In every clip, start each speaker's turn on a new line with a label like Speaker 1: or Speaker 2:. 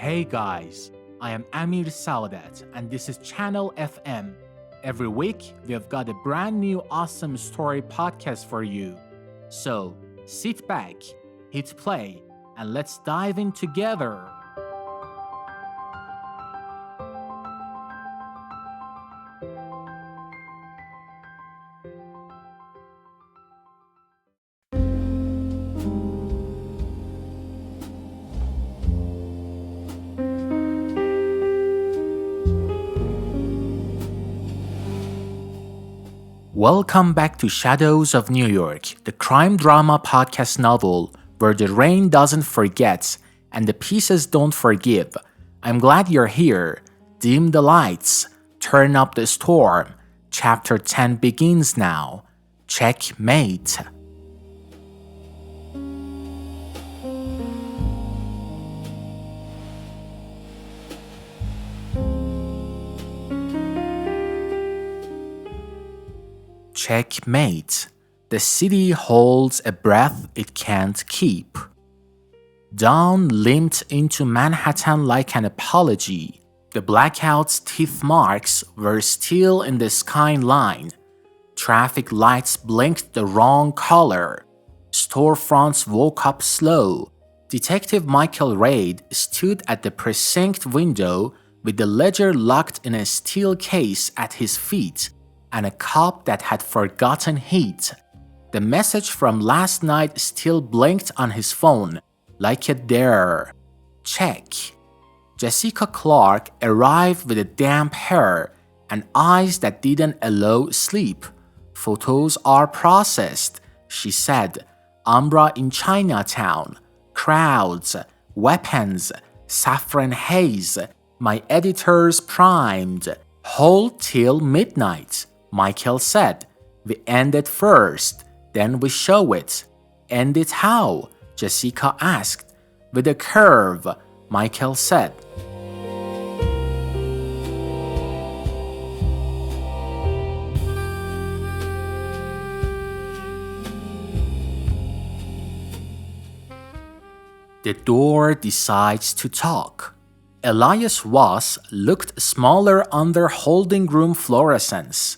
Speaker 1: Hey guys, I am Amir Saudat and this is Channel FM. Every week, we have got a brand new awesome story podcast for you. So, sit back, hit play, and let's dive in together. Welcome back to Shadows of New York, the crime drama podcast novel where the rain doesn't forget and the pieces don't forgive. I'm glad you're here. Dim the lights, turn up the storm. Chapter 10 begins now. Checkmate. Checkmate. The city holds a breath it can't keep. Dawn limped into Manhattan like an apology. The blackout's teeth marks were still in the skyline. Traffic lights blinked the wrong color. Storefronts woke up slow. Detective Michael Reid stood at the precinct window with the ledger locked in a steel case at his feet and a cup that had forgotten heat. The message from last night still blinked on his phone, like a dare. Check. Jessica Clark arrived with a damp hair and eyes that didn't allow sleep. Photos are processed, she said. Umbra in Chinatown. Crowds. Weapons. Saffron haze. My editors primed. Hold till midnight. Michael said. We end it first, then we show it. End it how? Jessica asked. With a curve, Michael said. The door decides to talk. Elias Voss looked smaller under holding room fluorescence.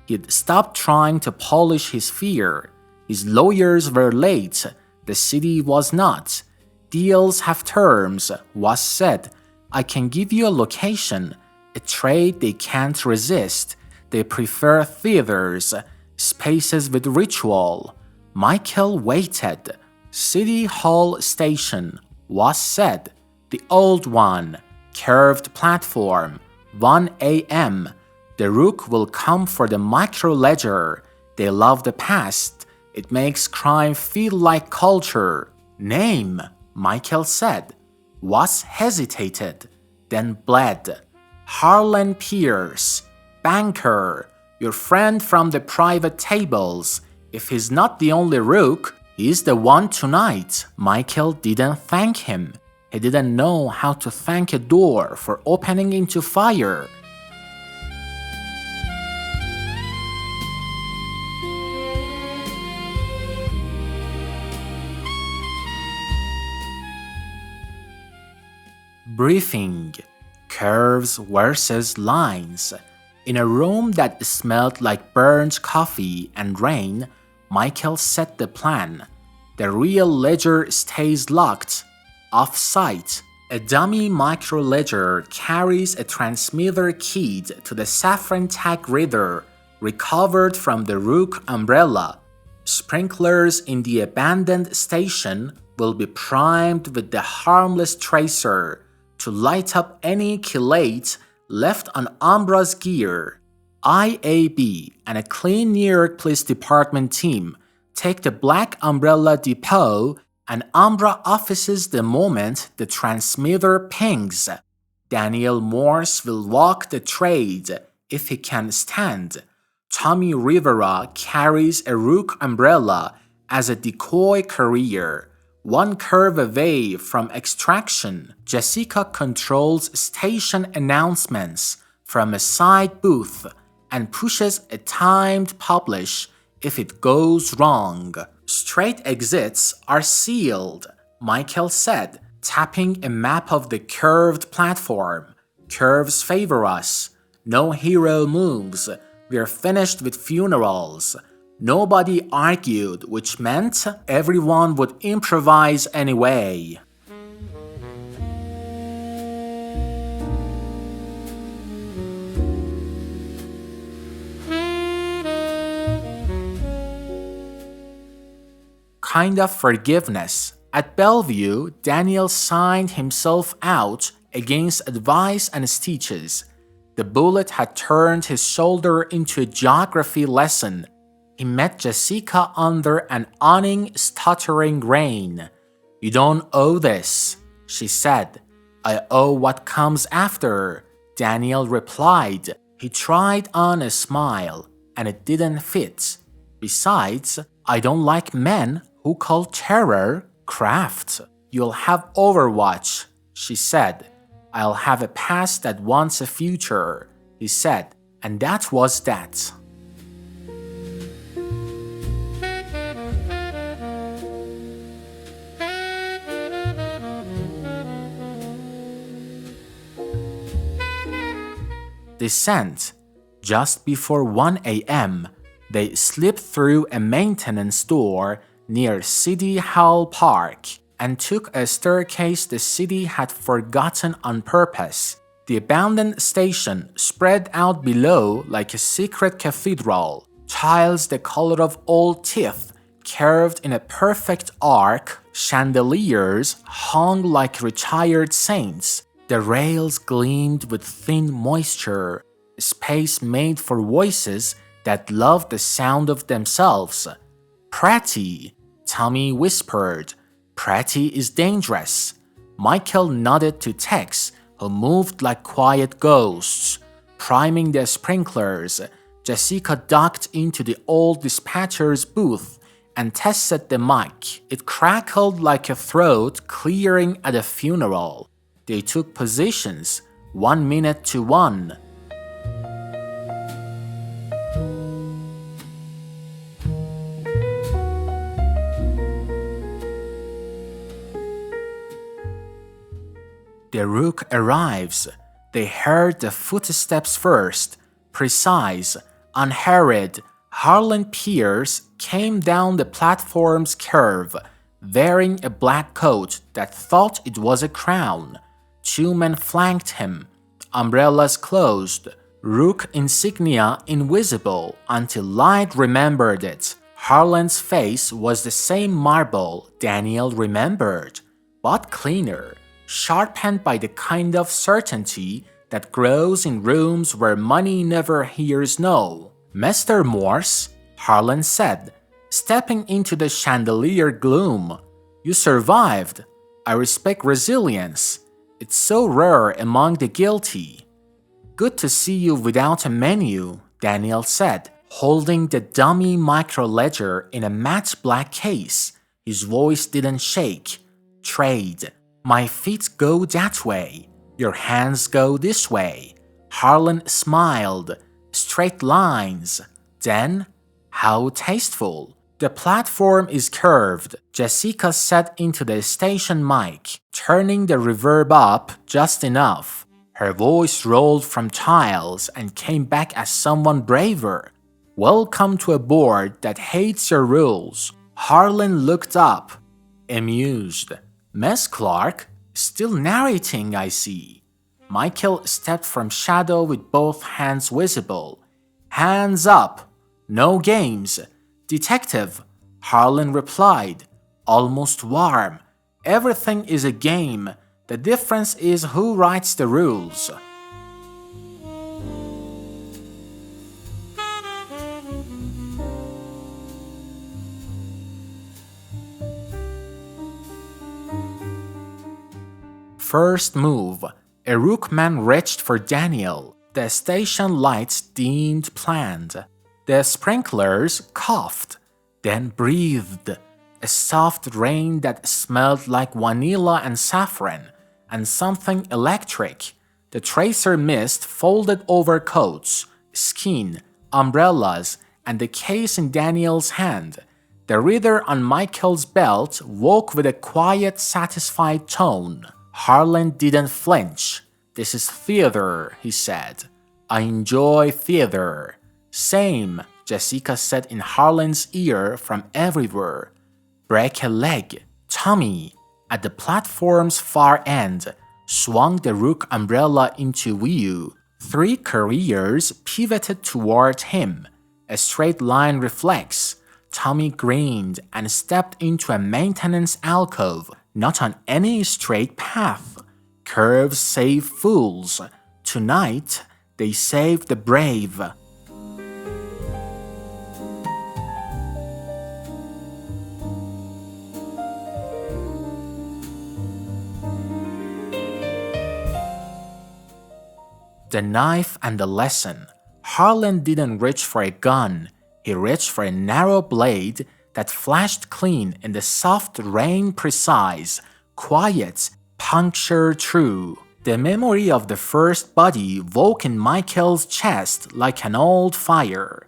Speaker 1: He'd stopped trying to polish his fear. His lawyers were late. The city was not. Deals have terms, Voss said. I can give you a location, a trade they can't resist. They prefer theaters, spaces with ritual. Michael waited. City Hall Station, Voss said. The old one, curved platform, 1 a.m. The Rook will come for the micro-ledger. They love the past. It makes crime feel like culture. Name, Michael said. Voss hesitated, then bled. Harlan Pierce, banker, your friend from the private tables. If he's not the only Rook, he's the one tonight. Michael didn't thank him. He didn't know how to thank a door for opening into fire. Briefing. Curves versus lines. In a room that smelled like burnt coffee and rain, Michael set the plan. The real ledger stays locked, off-site. A dummy micro-ledger carries a transmitter keyed to the saffron tag reader recovered from the Rook umbrella. Sprinklers in the abandoned station will be primed with the harmless tracer to light up any chelate left on Umbra's gear. IAB and a clean New York Police Department team take the Black Umbrella depot and Umbra offices the moment the transmitter pings. Daniel Morse will walk the trade if he can stand. Tommy Rivera carries a Rook umbrella as a decoy carrier. One curve away from extraction, Jessica controls station announcements from a side booth and pushes a timed publish if it goes wrong. Straight exits are sealed, Michael said. tapping a map of the curved platform. Curves favor us. No hero moves. We're finished with funerals. Nobody argued, which meant everyone would improvise anyway. Kind of forgiveness. At Bellevue, Daniel signed himself out against advice and stitches. The bullet had turned his shoulder into a geography lesson. He met Jessica under an awning, stuttering rain. "You don't owe this," she said. "I owe what comes after," Daniel replied. He tried on a smile, and it didn't fit. "Besides, I don't like men who call terror craft." "You'll have Overwatch," she said. "I'll have a past that wants a future," he said, and that was that. Descent. Just before 1 a.m., they slipped through a maintenance door near City Hall Park and took a staircase the city had forgotten on purpose. The abandoned station spread out below like a secret cathedral, tiles the color of old teeth, curved in a perfect arc, chandeliers hung like retired saints. The rails gleamed with thin moisture, a space made for voices that loved the sound of themselves. "Pretty," Tommy whispered. "Pretty is dangerous." Michael nodded to Tex, who moved like quiet ghosts. Priming the sprinklers, Jessica ducked into the old dispatcher's booth and tested the mic. It crackled like a throat clearing at a funeral. They took positions, 1 minute to 1. The Rook arrives. They heard the footsteps first. Precise, unhurried, Harlan Pierce came down the platform's curve, wearing a black coat that thought it was a crown. 2 men flanked him, umbrellas closed, Rook insignia invisible until light remembered it. Harlan's face was the same marble Daniel remembered, but cleaner, sharpened by the kind of certainty that grows in rooms where money never hears no. "Mr. Morse," Harlan said, stepping into the chandelier gloom. "You survived. I respect resilience. It's so rare among the guilty." "Good to see you without a menu," Daniel said, holding the dummy microledger in a matte black case. His voice didn't shake. "Trade. My feet go that way. Your hands go this way." Harlan smiled. "Straight lines. Then, how tasteful." "The platform is curved," Jessica said into the station mic, turning the reverb up just enough. Her voice rolled from tiles and came back as someone braver. "Welcome to a board that hates your rules." Harlan looked up, amused. "Miss Clark, still narrating, I see." Michael stepped from shadow with both hands visible. "Hands up. No games." "Detective," Harlan replied, almost warm. "Everything is a game. The difference is who writes the rules." First move. A Rookman reached for Daniel. The station lights dimmed planned. The sprinklers coughed, then breathed. A soft rain that smelled like vanilla and saffron, and something electric. The tracer mist folded over coats, skin, umbrellas, and the case in Daniel's hand. The reader on Michael's belt woke with a quiet, satisfied tone. Harlan didn't flinch. "This is theater," he said. "I enjoy theater." "Same," Jessica said in Harlan's ear from everywhere. "Break a leg." Tommy, at the platform's far end, swung the Rook umbrella into view. 3 couriers pivoted toward him. A straight line reflex. Tommy grinned and stepped into a maintenance alcove, not on any straight path. Curves save fools. Tonight, they saved the brave. The knife and the lesson. Harlan didn't reach for a gun. He reached for a narrow blade that flashed clean in the soft rain, precise, quiet, puncture true. The memory of the first body woke in Michael's chest like an old fire.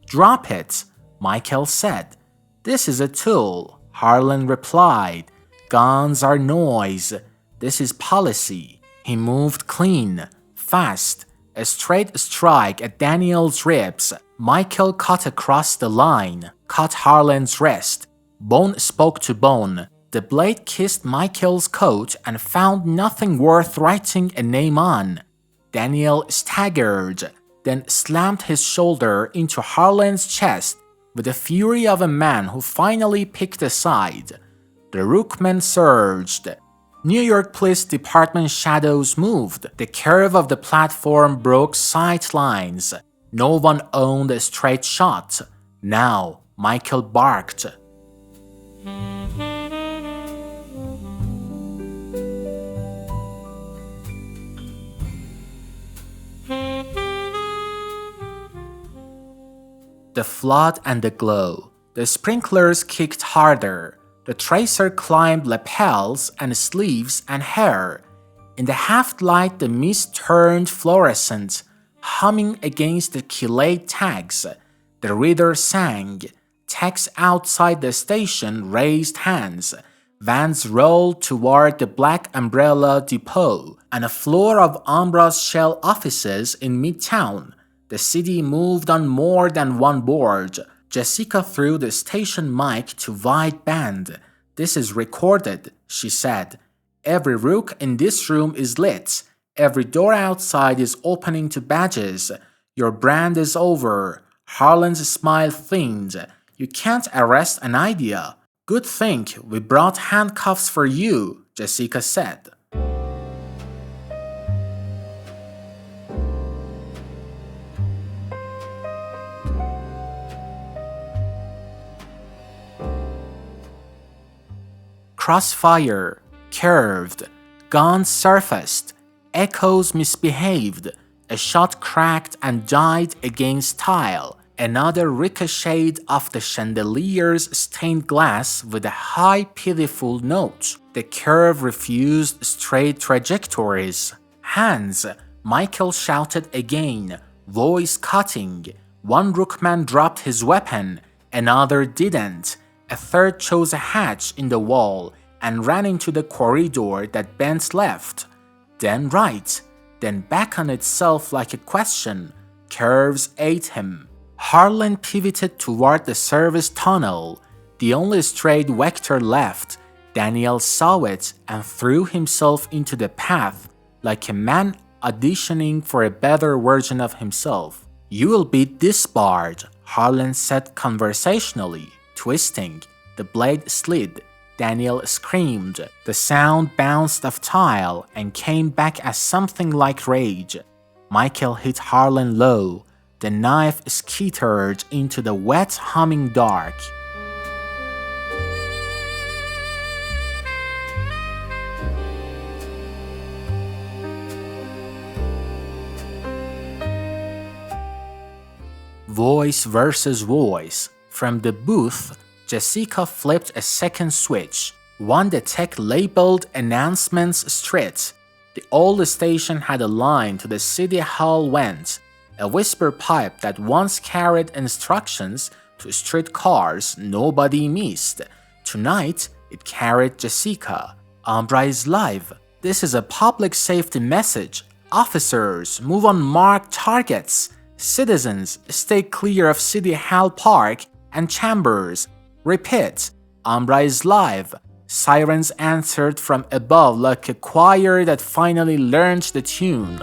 Speaker 1: "Drop it," Michael said. "This is a tool," Harlan replied. "Guns are noise. This is policy." He moved clean, fast, a straight strike at Daniel's ribs. Michael cut across the line, cut Harlan's wrist. Bone spoke to bone. The blade kissed Michael's coat and found nothing worth writing a name on. Daniel staggered, then slammed his shoulder into Harlan's chest with the fury of a man who finally picked a side. The Rookmen surged. New York Police Department shadows moved. The curve of the platform broke sight lines. No one owned a straight shot. Now, Michael barked. The flood and the glow. The sprinklers kicked harder. The tracer climbed lapels and sleeves and hair. In the half-light, the mist turned fluorescent, humming against the chelate tags. The reader sang. Techs outside the station raised hands. Vans rolled toward the Black Umbrella depot and a floor of Umbra's shell offices in Midtown. The city moved on more than one board. Jessica threw the station mic to wideband. "This is recorded," she said. "Every Rook in this room is lit. Every door outside is opening to badges. Your brand is over." Harlan's smile thinned. "You can't arrest an idea." "Good thing we brought handcuffs for you," Jessica said. Crossfire, curved, guns surfaced, echoes misbehaved, a shot cracked and died against tile, another ricocheted off the chandelier's stained glass with a high pitiful note. The curve refused straight trajectories. "Hands!" Michael shouted again, voice cutting. One Rookman dropped his weapon, another didn't. A third chose a hatch in the wall and ran into the corridor that bent left, then right, then back on itself like a question. Curves ate him. Harlan pivoted toward the service tunnel, the only straight vector left. Daniel saw it and threw himself into the path like a man auditioning for a better version of himself. "You will be disbarred," Harlan said conversationally, twisting. The blade slid. Daniel screamed. The sound bounced off tile and came back as something like rage. Michael hit Harlan low. The knife skittered into the wet, humming dark. Voice versus voice. From the booth, Jessica flipped a second switch, one the tech labeled Announcements Street. The old station had a line to the city hall went, a whisper pipe that once carried instructions To streetcars nobody missed. Tonight, it carried Jessica. Umbra is live. This is a public safety message. Officers, move on marked targets. Citizens, stay clear of City Hall Park and Chambers. Repeat, Umbra is live. Sirens answered from above like a choir that finally learned the tune.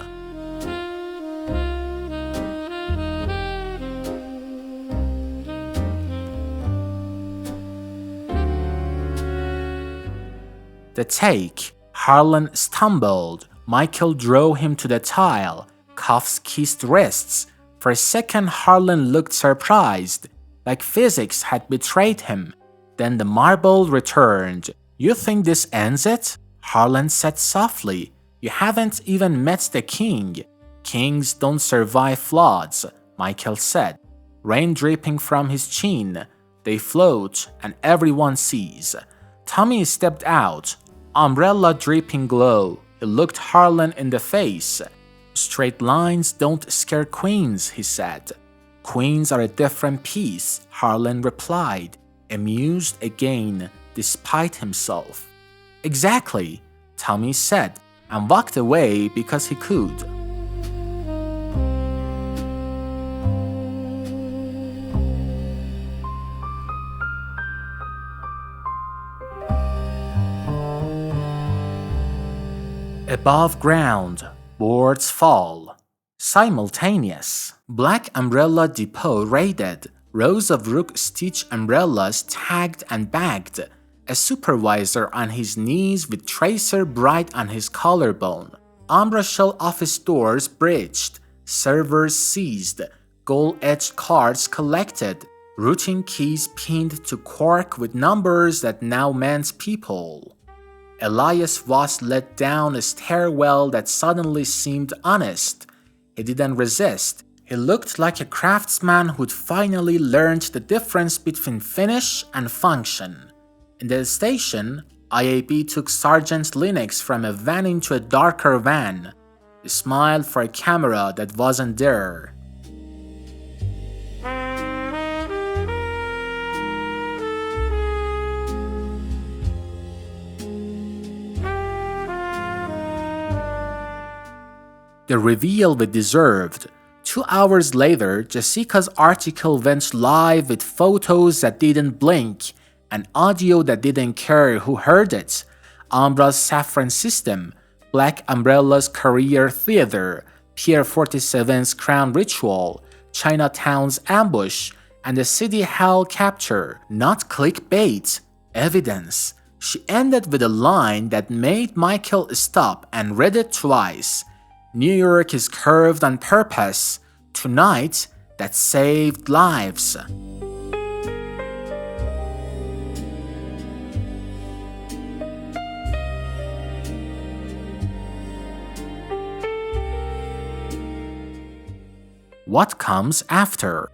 Speaker 1: The take. Harlan stumbled. Michael drove him to the tile. Cuffs kissed wrists. For a second, Harlan looked surprised, like physics had betrayed him. Then the marble returned. You think this ends it? Harlan said softly. You haven't even met the king. Kings don't survive floods, Michael said. Rain dripping from his chin. They float and everyone sees. Tommy stepped out. Umbrella dripping glow. He looked Harlan in the face. Straight lines don't scare queens, he said. Queens are a different piece, Harlan replied, amused again, despite himself. Exactly, Tommy said, and walked away because he could. Above ground, boards fall. Simultaneous. Black Umbrella Depot raided. Rows of Rook stitch umbrellas tagged and bagged. A supervisor on his knees with tracer bright on his collarbone. Umbra shell office doors breached. Servers seized. Gold-edged cards collected. Routing keys pinned to cork with numbers that now meant people. Elias Voss let down a stairwell that suddenly seemed honest. He didn't resist. He looked like a craftsman who'd finally learned the difference between finish and function. In the station, IAB took Sergeant Linux from a van into a darker van. He smiled for a camera that wasn't there. The reveal we deserved. 2 hours later, Jessica's article went live with photos that didn't blink, and audio that didn't care who heard it. Umbra's saffron system, Black Umbrella's career theater, Pier 47's crown ritual, Chinatown's ambush, and the City Hall capture. Not clickbait, evidence. She ended with a line that made Michael stop and read it twice. New York is curved on purpose. Tonight, that saved lives. What comes after?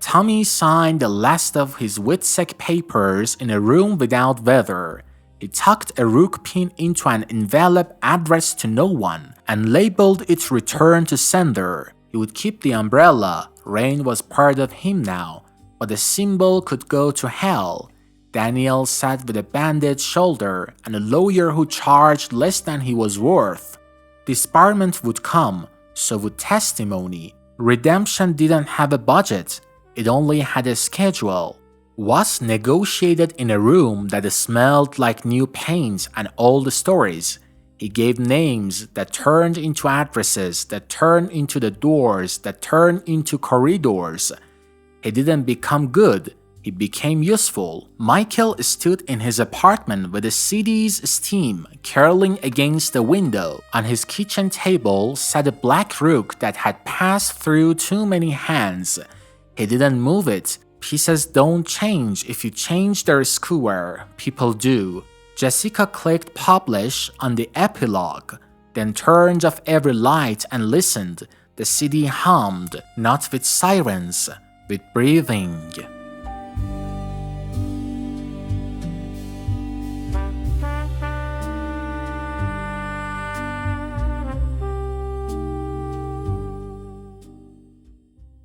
Speaker 1: Tommy signed the last of his WITSEC papers in a room without weather. He tucked a Rook pin into an envelope addressed to no one and labeled it return to sender. He would keep the umbrella. Rain was part of him now, but the symbol could go to hell. Daniel sat with a bandaged shoulder and a lawyer who charged less than he was worth. Disbarment would come, so would testimony. Redemption didn't have a budget. It only had a schedule. Was negotiated in a room that smelled like new paint and old stories. He gave names that turned into addresses, that turned into the doors, that turned into corridors. He didn't become good, he became useful. Michael stood in his apartment with the city's steam curling against the window. On his kitchen table sat a black Rook that had passed through too many hands. He didn't move it. Pieces don't change if you change their square. People do. Jessica clicked publish on the Epilogue, then turned off every light and listened. The city hummed, not with sirens, with breathing.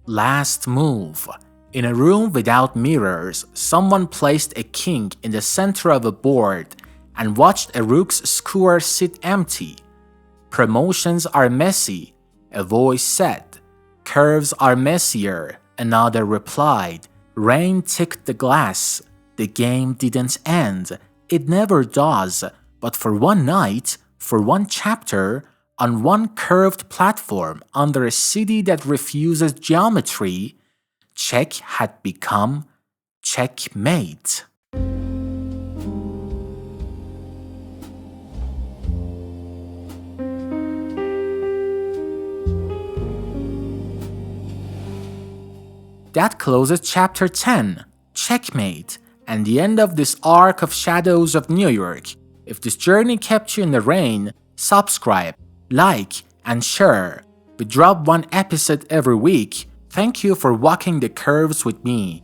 Speaker 1: Last move. In a room without mirrors, someone placed a king in the center of a board and watched a rook's square sit empty. Promotions are messy, a voice said. Curves are messier, another replied. Rain ticked the glass. The game didn't end. It never does, but for one night, for one chapter, on one curved platform under a city that refuses geometry, Check had become Checkmate. That closes chapter 10, Checkmate, and the end of this arc of Shadows of New York. If this journey kept you in the rain, subscribe, like, and share. We drop one episode every week. Thank you for walking the curves with me.